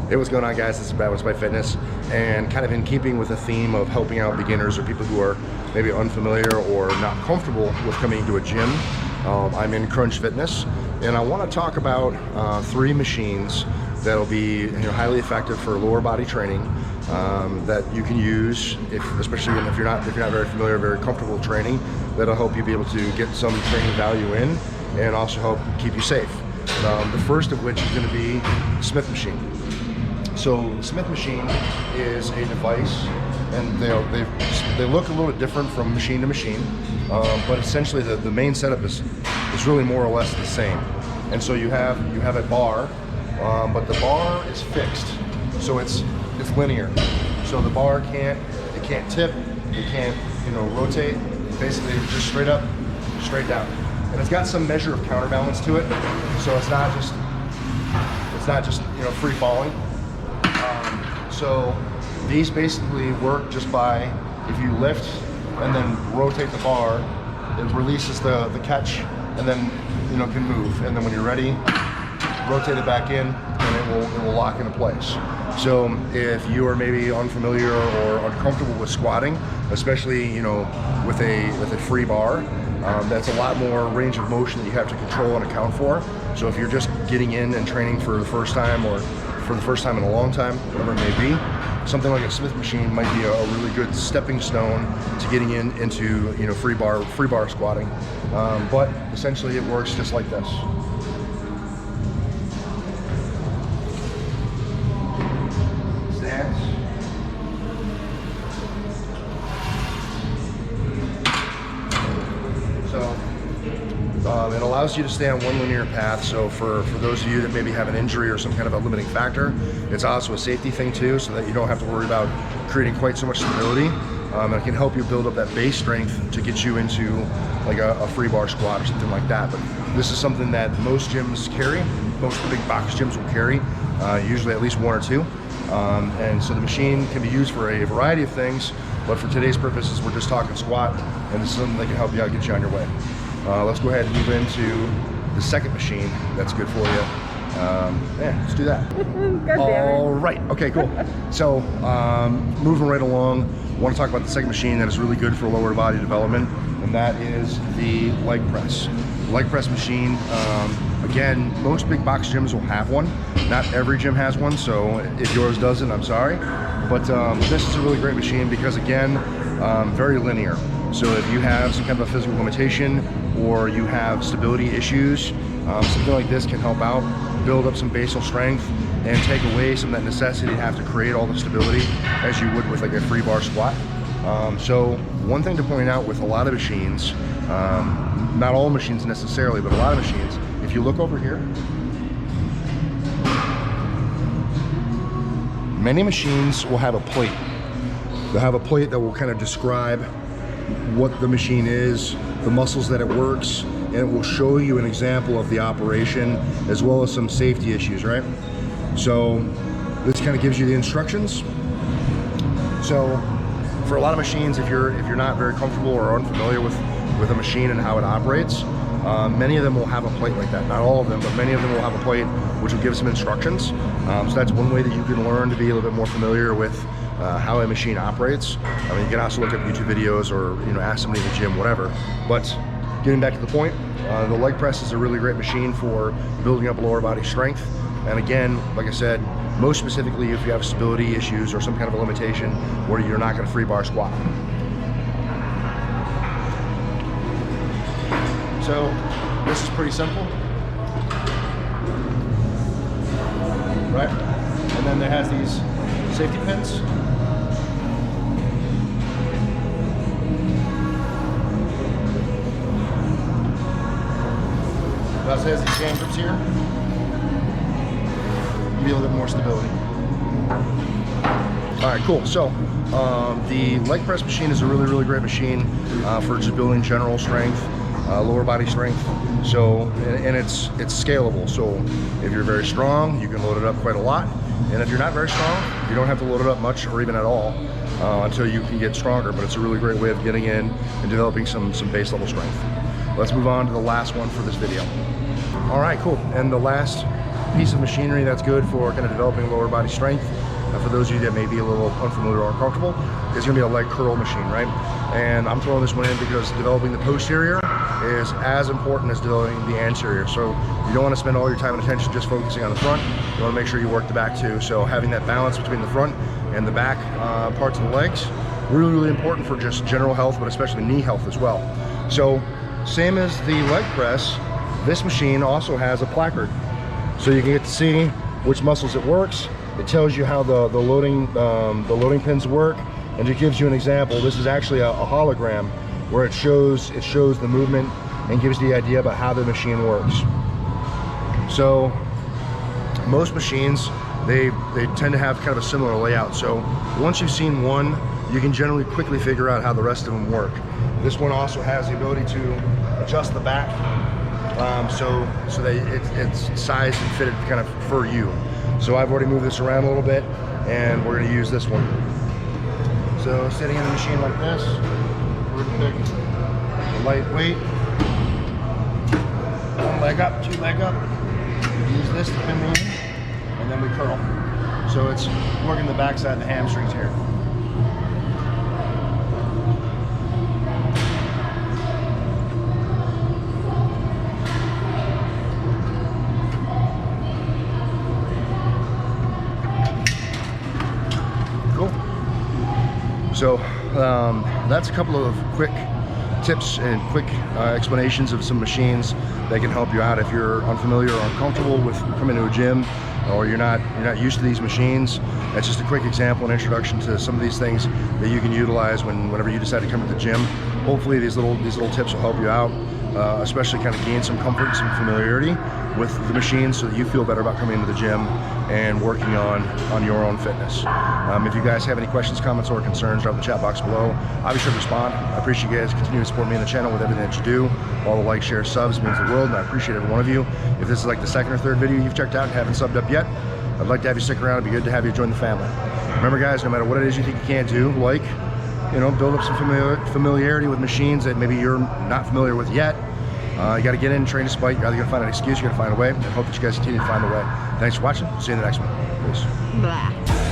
Hey, what's going on, guys? This is Brad with By Fitness, and kind of in keeping with the theme of helping out beginners or people who are maybe unfamiliar or not comfortable with coming to a gym, I'm in Crunch Fitness, and I want to talk about 3 machines that'll be highly effective for lower body training that you can use, especially if you're not very familiar, very comfortable with training. That'll help you be able to get some training value in, and also help keep you safe. The first of which is going to be the Smith machine. So the Smith machine is a device, and they look a little bit different from machine to machine, but essentially the main setup is really more or less the same. And so you have a bar, but the bar is fixed, so it's linear. So the bar can't tip, it can't rotate. Basically, just straight up, straight down. And it's got some measure of counterbalance to it, so it's not just free falling. So these basically work just by, if you lift and then rotate the bar, it releases the catch, and then can move. And then when you're ready, rotate it back in, and it will lock into place. So if you are maybe unfamiliar or uncomfortable with squatting, especially with a free bar, that's a lot more range of motion that you have to control and account for. So if you're just getting in and training for the first time, or for the first time in a long time, whatever it may be, something like a Smith machine might be a really good stepping stone to getting into free bar squatting. But essentially it works just like this. Stance. It allows you to stay on one linear path. So for those of you that maybe have an injury or some kind of a limiting factor, it's also a safety thing too, so that you don't have to worry about creating quite so much stability. And it can help you build up that base strength to get you into like a free bar squat or something like that. But this is something that most gyms carry. Most of the big box gyms will carry, usually at least 1 or 2. And so the machine can be used for a variety of things, but for today's purposes, we're just talking squat, and this is something that can help you out, get you on your way. Let's go ahead and move into the second machine that's good for you. Yeah, let's do that. All right, okay, cool. So moving right along, I want to talk about the second machine that is really good for lower body development, and that is the leg press. Leg press machine, again, most big box gyms will have one. Not every gym has one, so if yours doesn't, I'm sorry. But this is a really great machine because, again, very linear. So if you have some kind of a physical limitation, or you have stability issues, something like this can help out, build up some basal strength, and take away some of that necessity to have to create all the stability as you would with like a free bar squat. So one thing to point out with a lot of machines, not all machines necessarily, but a lot of machines, if you look over here, many machines will have a plate. They'll have a plate that will kind of describe what the machine is, the muscles that it works, and it will show you an example of the operation as well as some safety issues, right? So this kind of gives you the instructions. So for a lot of machines, if you're not very comfortable or unfamiliar with a machine and how it operates, many of them will have a plate like that. Not all of them, but many of them will have a plate which will give some instructions. So that's one way that you can learn to be a little bit more familiar with how a machine operates. I mean, you can also look up YouTube videos or ask somebody in the gym, whatever. But getting back to the point, the leg press is a really great machine for building up lower body strength. And again, like I said, most specifically if you have stability issues or some kind of a limitation where you're not going to free bar squat. So this is pretty simple, right? And then it has these safety pins. It also has these hand grips here. Give you a little bit more stability. All right, cool. So the leg press machine is a really great machine for just building general strength, lower body strength. So and it's scalable. So if you're very strong, you can load it up quite a lot. And if you're not very strong, you don't have to load it up much or even at all until you can get stronger. But it's a really great way of getting in and developing some base level strength. Let's move on to the last one for this video. All right, cool. And the last piece of machinery that's good for kind of developing lower body strength. For those of you that may be a little unfamiliar or uncomfortable, it's going to be a leg curl machine, right? And I'm throwing this one in because developing the posterior is as important as developing the anterior. So you don't want to spend all your time and attention just focusing on the front. You want to make sure you work the back too. So having that balance between the front and the back parts of the legs, really, really important for just general health, but especially knee health as well. So same as the leg press, this machine also has a placard. So you can get to see which muscles it works. It tells you how the loading pins work, and it gives you an example. This is actually a hologram where it shows the movement and gives the idea about how the machine works. So most machines, they tend to have kind of a similar layout. So once you've seen one, you can generally quickly figure out how the rest of them work. This one also has the ability to adjust the back, so that it's sized and fitted kind of for you. So I've already moved this around a little bit, and we're going to use this one. So sitting in the machine like this, we're going to pick a light weight, one leg up, two leg up, use this to pin me in, and then we curl. So it's working the backside of the hamstrings here. So that's a couple of quick tips and quick explanations of some machines that can help you out if you're unfamiliar or uncomfortable with coming to a gym, or you're not used to these machines. That's just a quick example and introduction to some of these things that you can utilize whenever you decide to come to the gym. Hopefully these little tips will help you out, especially kind of gain some comfort and some familiarity with the machine, so that you feel better about coming into the gym and working on your own fitness. If you guys have any questions, comments, or concerns, drop in the chat box below. I'll be sure to respond. I appreciate you guys continuing to support me on the channel with everything that you do. All the likes, shares, subs means the world, and I appreciate every one of you. If this is like the second or third video you've checked out and haven't subbed up yet, I'd like to have you stick around. It'd be good to have you join the family. Remember guys, no matter what it is you think you can't do, like, build up some familiarity with machines that maybe you're not familiar with yet. You got to get in and train despite. You're either going to find an excuse, you're going to find a way, and hope that you guys continue to find a way. Thanks for watching. See you in the next one. Peace. Blah.